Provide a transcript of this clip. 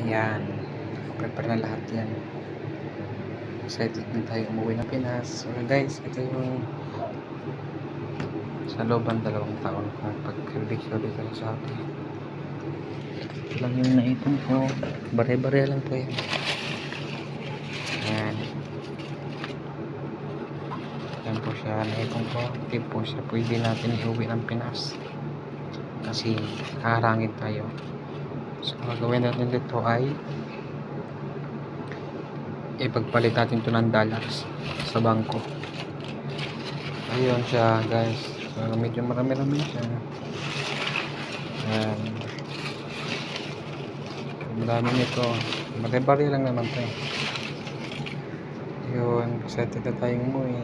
Ayan, prepare na lahat yan. Excited na tayo umuwi ng Pinas. So guys, ito yung sa looban 2 taon kung pag-review dito sa Saudi. Ito lang yung naipon ko. Bare-bare lang po yan. Ayan. Yan po siya naipon ko. Hindi po siya pwede natin iuwi ng Pinas. Kasi haharangin tayo. So gagawin natin dito ay ipagpalit natin ito ng dollars sa bangko. Ayun siya guys. So medyo marami-rami siya. Marami nito. Bare-bare lang naman ito. Yun, excited na tayong umuwi.